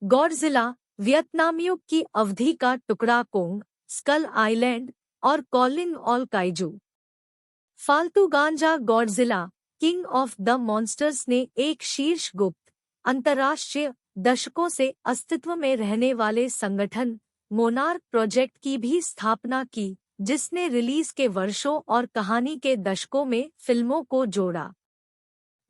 Godzilla, वियतनामियों की अवधि का टुकड़ा कोंग, स्कल आइलैंड और कॉलिंग ऑल काइजू। फालतू गांजा Godzilla, king of the monsters ने एक शीर्ष गुप्त, अंतर्राष्ट्रीय, दशकों से अस्तित्व में रहने वाले संगठन मोनार्क प्रोजेक्ट की भी स्थापना की, जिसने रिलीज के वर्षों और कहानी के दशकों में फिल्मों को जोड़ा।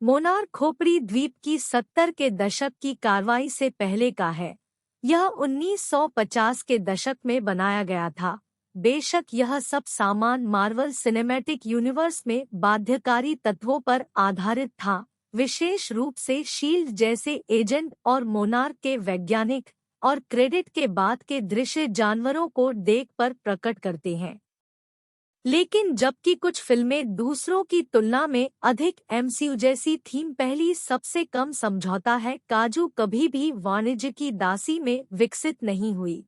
मोनार्क खोपड़ी द्वीप की 70 के दशक की कार्रवाई से पहले का है। यह 1950 के दशक में बनाया गया था। बेशक यह सब सामान मार्वल सिनेमैटिक यूनिवर्स में बाध्यकारी तत्वों पर आधारित था, विशेष रूप से शील्ड जैसे एजेंट और मोनार्क के वैज्ञानिक, और क्रेडिट के बाद के दृश्य जानवरों को देख पर प्रकट करते हैं। लेकिन जबकि कुछ फिल्में दूसरों की तुलना में अधिक एमसीयू जैसी थीम पहली सबसे कम समझौता है काजू कभी भी वाणिज्य की दासी में विकसित नहीं हुई।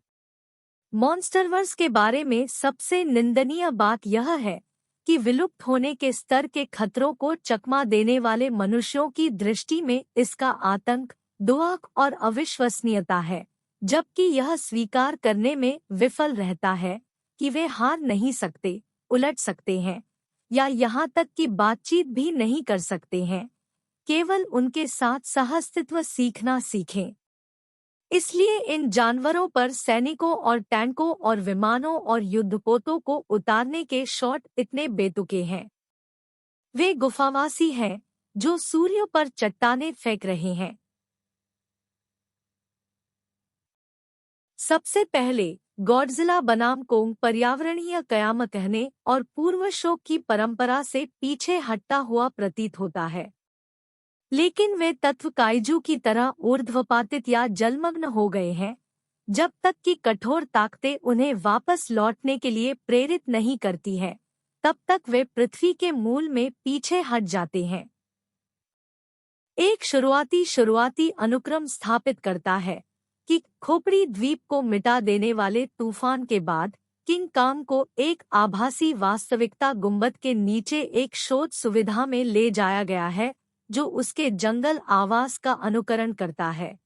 मॉन्स्टरवर्स के बारे में सबसे निंदनीय बात यह है कि विलुप्त होने के स्तर के खतरों को चकमा देने वाले मनुष्यों की दृष्टि में इसका आतंक, दुआक और अविश्वसनीयता है, जबकि यह स्वीकार करने में विफल रहता है कि वे हार नहीं सकते, उलट सकते हैं, या यहाँ तक कि बातचीत भी नहीं कर सकते हैं। केवल उनके साथ सहअस्तित्व सीखना सीखें। इसलिए इन जानवरों पर सैनिकों और टैंकों और विमानों और युद्धपोतों को उतारने के शॉट इतने बेतुके हैं। वे गुफावासी हैं जो सूर्य पर चट्टानें फेंक रहे हैं। सबसे पहले गॉडजिला बनाम कोंग पर्यावरणीय कयाम कहने और पूर्व शोक की परंपरा से पीछे हटता हुआ प्रतीत होता है। लेकिन वे तत्व काइजू की तरह ऊर्ध्वपातित या जलमग्न हो गए हैं, जब तक कि कठोर ताकतें उन्हें वापस लौटने के लिए प्रेरित नहीं करती हैं, तब तक वे पृथ्वी के मूल में पीछे हट जाते हैं। एक शुरुआती अनुक्रम स्थापित करता है कि खोपड़ी द्वीप को मिटा देने वाले तूफान के बाद किंग कांग को एक आभासी वास्तविकता गुंबद के नीचे एक शोध सुविधा में ले जाया गया है, जो उसके जंगल आवास का अनुकरण करता है।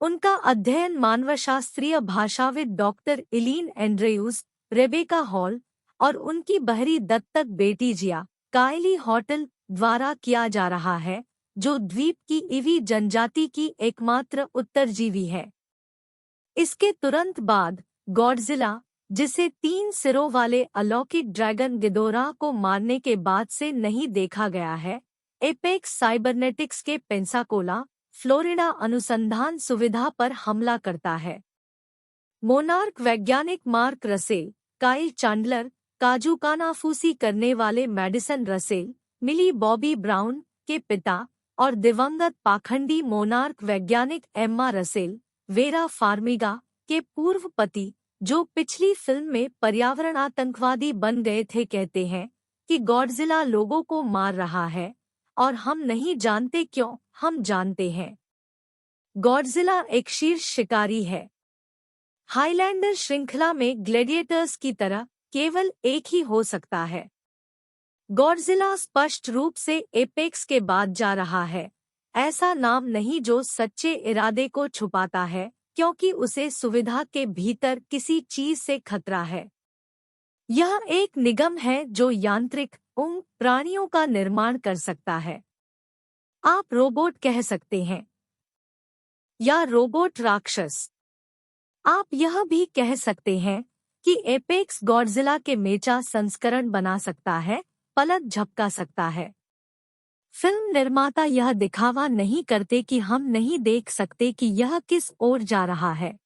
उनका अध्ययन मानवशास्त्रीय भाषाविद डॉक्टर इलीन एंड्रयूज, रेबेका हॉल और उनकी बहरी दत्तक बेटी जिया कायली हॉटल द्वारा किया जा रहा है, जो द्वीप की इवी जनजाति की एकमात्र उत्तरजीवी है। इसके तुरंत बाद गॉडजिला, जिसे 3 सिरों वाले अलौकिक ड्रैगन गिदोरा को मारने के बाद से नहीं देखा गया है, एपेक्स साइबरनेटिक्स के पेंसाकोला, फ्लोरिडा अनुसंधान सुविधा पर हमला करता है। मोनार्क वैज्ञानिक मार्क रसेल, काइल चांडलर, काजू कानाफूसी करने वाले मैडिसन रसेल, मिली बॉबी ब्राउन के पिता और दिवंगत पाखंडी मोनार्क वैज्ञानिक एम्मा रसेल, वेरा फार्मिगा के पूर्व पति, जो पिछली फिल्म में पर्यावरण आतंकवादी बन गए थे, कहते हैं कि गॉडजिला लोगों को मार रहा है और हम नहीं जानते क्यों। हम जानते हैं। गॉडजिला एक शीर्ष शिकारी है। हाइलैंडर श्रृंखला में ग्लैडिएटर्स की तरह केवल एक ही हो सकता है। गॉडजिला स्पष्ट रूप से एपेक्स के बाद जा रहा है, ऐसा नाम नहीं जो सच्चे इरादे को छुपाता है, क्योंकि उसे सुविधा के भीतर किसी चीज से खतरा है। यह एक निगम है जो यांत्रिक प्राणियों का निर्माण कर सकता है। आप रोबोट कह सकते हैं, या रोबोट राक्षस। आप यह भी कह सकते हैं कि एपेक्स गॉडजिला के मेचा संस्करण बना सकता है, पलक झपका सकता है। फिल्म निर्माता यह दिखावा नहीं करते कि हम नहीं देख सकते कि यह किस ओर जा रहा है।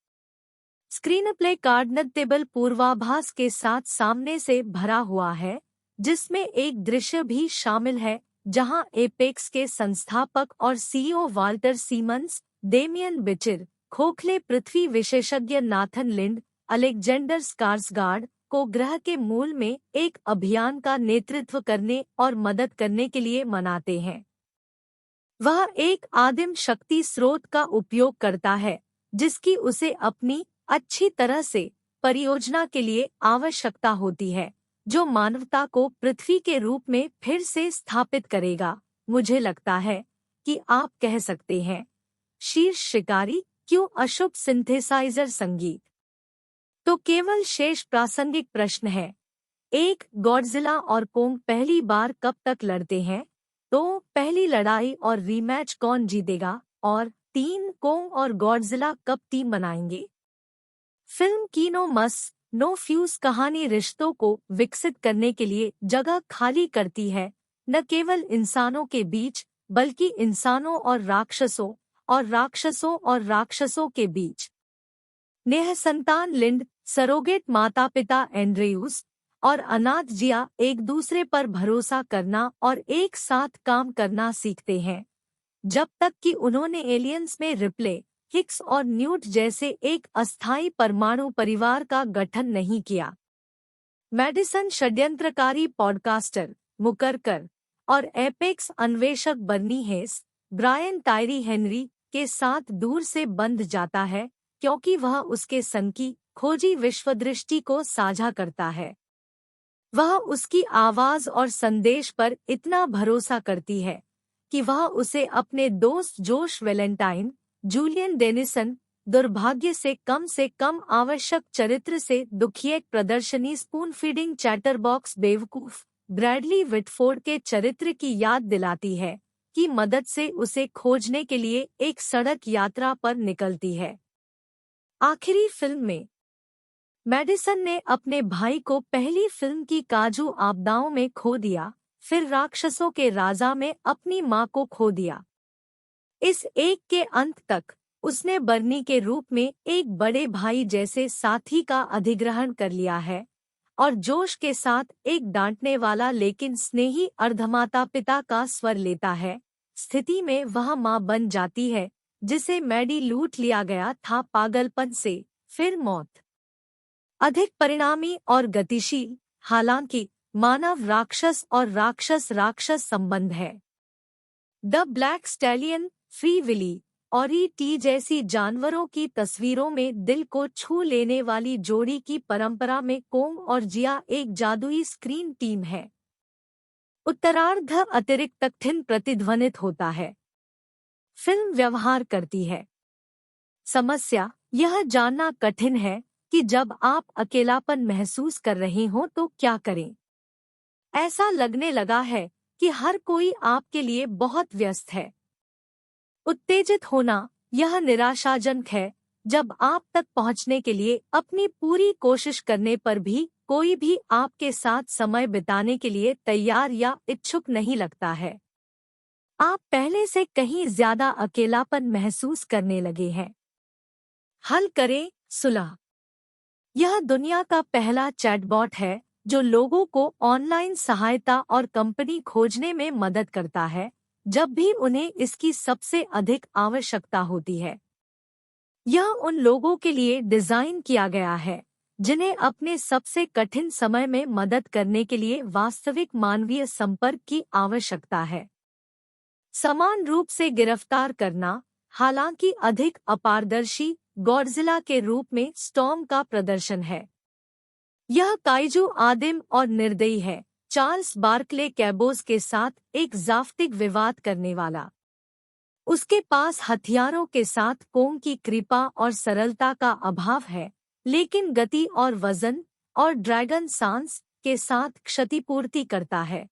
स्क्रीनप्ले कार्डनेटेबल पूर्वाभास के साथ सामने से भरा हुआ है, जिसमें एक दृश्य भी शामिल है जहां एपेक्स के संस्थापक और सीईओ वाल्टर सीमंस, डेमियन बिचिर, खोखले पृथ्वी विशेषज्ञ नाथन लिंड, अलेक्जेंडर स्कार्सगार्ड को ग्रह के मूल में एक अभियान का नेतृत्व करने और मदद करने के लिए मनाते हैं। वह एक आदिम शक्ति स्रोत का उपयोग करता है जिसकी उसे अपनी अच्छी तरह से परियोजना के लिए आवश्यकता होती है, जो मानवता को पृथ्वी के रूप में फिर से स्थापित करेगा। मुझे लगता है कि आप कह सकते हैं शीर्ष शिकारी, क्यों अशुभ सिंथेसाइजर संगीत? तो केवल शेष प्रासंगिक प्रश्न है। 1. गॉडजिला और कोंग पहली बार कब तक लड़ते हैं? तो पहली लड़ाई और रीमैच कौन जीतेगा? और 3. कोंग और गॉडजिला कब टीम बनाएंगे? फिल्म कीनो मस नो फ्यूज कहानी रिश्तों को विकसित करने के लिए जगह खाली करती है, न केवल इंसानों के बीच बल्कि इंसानों और राक्षसों और राक्षसों के बीच। निःसंतान लिंड, सरोगेट माता पिता एंड्रयूस और अनाथ जिया एक दूसरे पर भरोसा करना और एक साथ काम करना सीखते हैं, जब तक कि उन्होंने एलियंस में रिप्ले, हिक्स और न्यूट जैसे एक अस्थायी परमाणु परिवार का गठन नहीं किया। मैडिसन षड्यंत्रकारी पॉडकास्टर, मुकरकर और एपेक्स अन्वेषक बर्नी हेस, ब्रायन टायरी हेनरी के साथ दूर से बंध जाता है क्योंकि वह उसके संग की खोजी विश्वदृष्टि को साझा करता है। वह उसकी आवाज और संदेश पर इतना भरोसा करती है कि वह उसे अपने दोस्त जोश वेलेंटाइन, जूलियन डेनिसन, दुर्भाग्य से कम आवश्यक चरित्र से दुखी प्रदर्शनी स्पून फीडिंग चैटरबॉक्स बेवकूफ ब्रैडली विटफोर्ड के चरित्र की याद दिलाती है कि मदद से उसे खोजने के लिए एक सड़क यात्रा पर निकलती है। आखिरी फिल्म में मैडिसन ने अपने भाई को पहली फिल्म की काजू आपदाओं में खो दिया, फिर राक्षसों के राजा में अपनी मां को खो दिया। इस एक के अंत तक उसने बर्नी के रूप में एक बड़े भाई जैसे साथी का अधिग्रहण कर लिया है और जोश के साथ एक डांटने वाला लेकिन स्नेही अर्धमाता पिता का स्वर लेता है। स्थिति में वह मां बन जाती है जिसे मैडी लूट लिया गया था पागलपन से, फिर मौत। अधिक परिणामी और गतिशील, हालांकि मानव राक्षस और राक्षस राक्षस संबंध है। The black stallion, free willy और ई.टी. जैसी जानवरों की तस्वीरों में दिल को छू लेने वाली जोड़ी की परंपरा में कोंग और जिया एक जादुई स्क्रीन टीम है। उत्तरार्ध अतिरिक्त कठिन प्रतिध्वनित होता है। फिल्म व्यवहार करती है। समस्या यह जानना कठिन है कि जब आप अकेलापन महसूस कर रहे हो तो क्या करें। ऐसा लगने लगा है कि हर कोई आपके लिए बहुत व्यस्त है। उत्तेजित होना यह निराशाजनक है जब आप तक पहुंचने के लिए अपनी पूरी कोशिश करने पर भी कोई भी आपके साथ समय बिताने के लिए तैयार या इच्छुक नहीं लगता है। आप पहले से कहीं ज्यादा अकेलापन महसूस करने लगे हैं। हल करें सुलह। यह दुनिया का पहला चैटबॉट है जो लोगों को ऑनलाइन सहायता और कंपनी खोजने में मदद करता है जब भी उन्हें इसकी सबसे अधिक आवश्यकता होती है। यह उन लोगों के लिए डिजाइन किया गया है जिन्हें अपने सबसे कठिन समय में मदद करने के लिए वास्तविक मानवीय संपर्क की आवश्यकता है। समान रूप से गिरफ्तार करना, हालांकि अधिक अपारदर्शी, गॉडजिला के रूप में स्टॉर्म का प्रदर्शन है। यह काइजू आदिम और निर्दयी है, चार्ल्स बार्कले कैबोज के साथ एक जाफ्तिक विवाद करने वाला। उसके पास हथियारों के साथ कोंग की कृपा और सरलता का अभाव है, लेकिन गति और वजन और ड्रैगन सांस के साथ क्षतिपूर्ति करता है।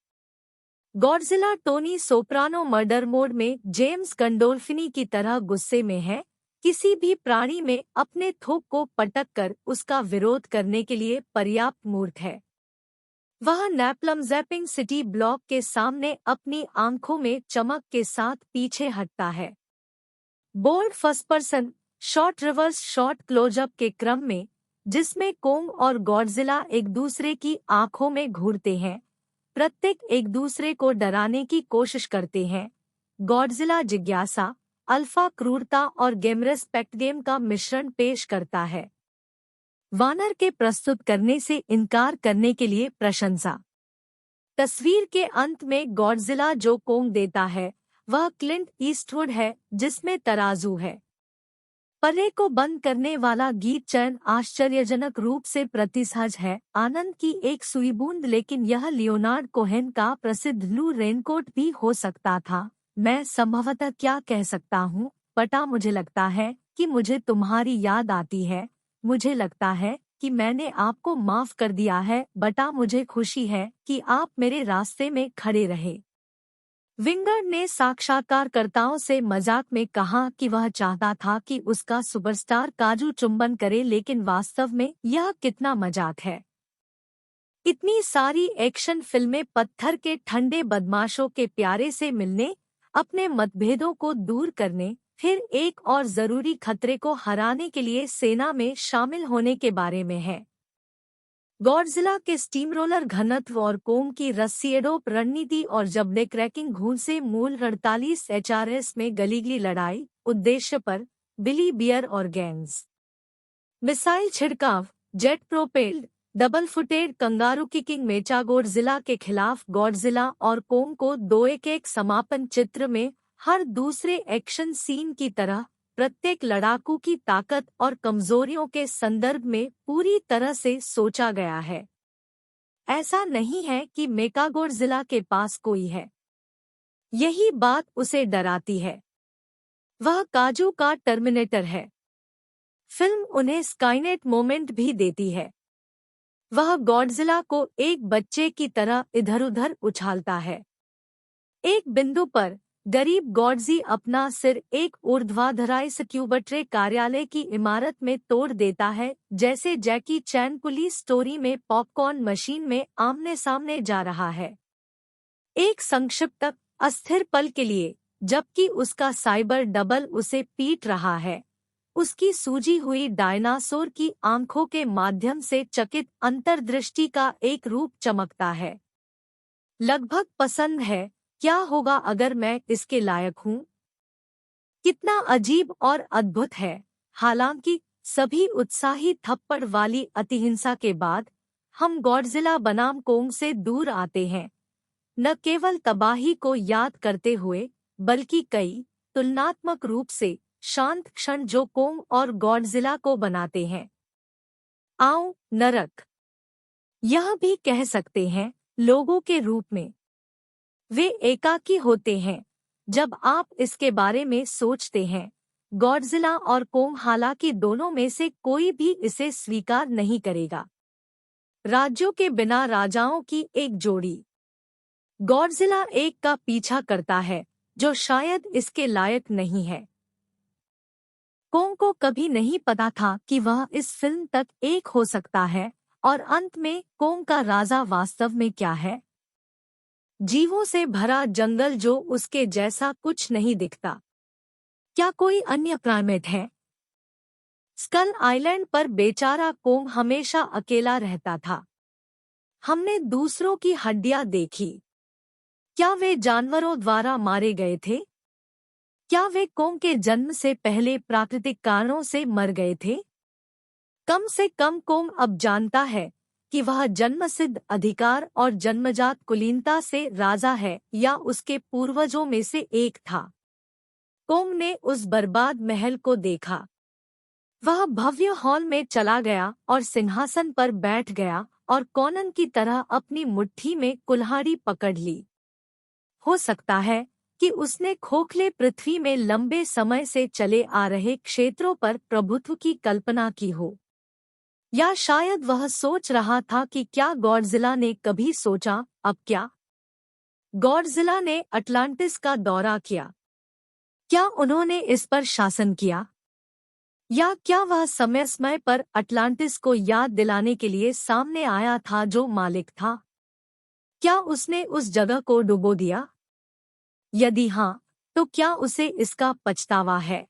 Godzilla Tony Soprano murder mode में जेम्स गंडोल्फिनी की तरह गुस्से में है, किसी भी प्राणी में अपने थोक को पटक कर उसका विरोध करने के लिए पर्याप्त मूर्ख है। वह नैपलम जैपिंग सिटी ब्लॉक के सामने अपनी आंखों में चमक के साथ पीछे हटता है। Bold first person shot reverse shot close up के क्रम में, जिसमें कोंग और गॉडजिला एक दूसरे की आंखों में घूरते हैं, प्रत्येक एक दूसरे को डराने की कोशिश करते हैं। गॉडजिला जिज्ञासा, अल्फा क्रूरता और गेमरस पैक्टगेम का मिश्रण पेश करता है। वानर के प्रस्तुत करने से इनकार करने के लिए प्रशंसा। तस्वीर के अंत में गॉडजिला जो कोंग देता है वह क्लिंट ईस्टवुड है जिसमें तराजू है। पर्रे को बंद करने वाला गीत चयन आश्चर्यजनक रूप से प्रतिसहज है। आनंद की एक सुई बूंद, लेकिन यह लियोनार्ड कोहेन का प्रसिद्ध ब्लू रेनकोट भी हो सकता था। मैं संभवतः क्या कह सकता हूँ, पता मुझे लगता है कि मुझे तुम्हारी याद आती है। मुझे लगता है कि मैंने आपको माफ कर दिया है बटा, मुझे खुशी है कि आप मेरे रास्ते में खड़े रहे। विंगर ने साक्षात्कारकर्ताओं से मजाक में कहा कि वह चाहता था कि उसका सुपरस्टार काजू चुंबन करे, लेकिन वास्तव में यह कितना मजाक है। इतनी सारी एक्शन फिल्में पत्थर के ठंडे बदमाशों के प्यारे से मिलने, अपने मतभेदों को दूर करने, फिर एक और जरूरी खतरे को हराने के लिए सेना में शामिल होने के बारे में है। गॉडजिला के स्टीमरोलर घनत्व और कोंग की रस्सियडोप रणनीति और जबड़े क्रैकिंग घून से मूल 48 HRS में गलीगली लड़ाई उद्देश्य पर बिली बियर और गैंग्स मिसाइल छिड़काव, jet propelled double footed kangaroo kicking mecha Godzilla के खिलाफ गॉडजिला और कोंग को 2-1 समापन चित्र में हर दूसरे एक्शन सीन की तरह प्रत्येक लड़ाकू की ताकत और कमजोरियों के संदर्भ में पूरी तरह से सोचा गया है। ऐसा नहीं है कि मेकागोडजिला के पास कोई है। यही बात उसे डराती है। वह काजू का टर्मिनेटर है। फिल्म उन्हें स्काईनेट मोमेंट भी देती है। वह गॉडजिला को एक बच्चे की तरह इधर-उधर उछालता है। एक बिंदु पर गरीब गॉडजी अपना सिर एक ऊर्ध्वाधर स्क्यूबट्रे कार्यालय की इमारत में तोड़ देता है, जैसे जैकी चैन पुलिस स्टोरी में पॉपकॉर्न मशीन में आमने सामने जा रहा है। एक संक्षिप्त अस्थिर पल के लिए, जबकि उसका साइबर डबल उसे पीट रहा है, उसकी सूजी हुई डायनासोर की आंखों के माध्यम से चकित अंतर्दृष्टि का एक रूप चमकता है। लगभग पसंद है, क्या होगा अगर मैं इसके लायक हूँ? कितना अजीब और अद्भुत है। हालांकि सभी उत्साही थप्पड़ वाली अतिहिंसा के बाद हम गॉडजिला बनाम कोंग से दूर आते हैं, न केवल तबाही को याद करते हुए बल्कि कई तुलनात्मक रूप से शांत क्षण जो कोंग और गॉडजिला को बनाते हैं। आओ नरक, यह भी कह सकते हैं, लोगों के रूप में। वे एकाकी होते हैं जब आप इसके बारे में सोचते हैं। गॉडजिला और कोंग, हालांकि दोनों में से कोई भी इसे स्वीकार नहीं करेगा, राज्यों के बिना राजाओं की एक जोड़ी। गॉडजिला एक का पीछा करता है जो शायद इसके लायक नहीं है। कोंग को कभी नहीं पता था कि वह इस फिल्म तक एक हो सकता है, और अंत में कोंग का राजा वास्तव में क्या है? जीवों से भरा जंगल जो उसके जैसा कुछ नहीं दिखता। क्या कोई अन्य प्राइमेट है? स्कल आइलैंड पर बेचारा कोंग हमेशा अकेला रहता था। हमने दूसरों की हड्डियां देखी। क्या वे जानवरों द्वारा मारे गए थे? क्या वे कोंग के जन्म से पहले प्राकृतिक कारणों से मर गए थे? कम से कम कोंग अब जानता है कि वह जन्मसिद्ध अधिकार और जन्मजात कुलीनता से राजा है या उसके पूर्वजों में से एक था। कोंग ने उस बर्बाद महल को देखा। वह भव्य हॉल में चला गया और सिंहासन पर बैठ गया और कॉनन की तरह अपनी मुट्ठी में कुल्हाड़ी पकड़ ली। हो सकता है कि उसने खोखले पृथ्वी में लंबे समय से चले आ रहे क्षेत्रों पर प्रभुत्व की कल्पना की हो, या शायद वह सोच रहा था कि क्या गॉडजिला ने कभी सोचा, अब क्या? गॉडजिला ने अटलांटिस का दौरा किया। क्या उन्होंने इस पर शासन किया? या क्या वह समय समय पर अटलांटिस को याद दिलाने के लिए सामने आया था जो मालिक था? क्या उसने उस जगह को डुबो दिया? यदि हाँ, तो क्या उसे इसका पछतावा है?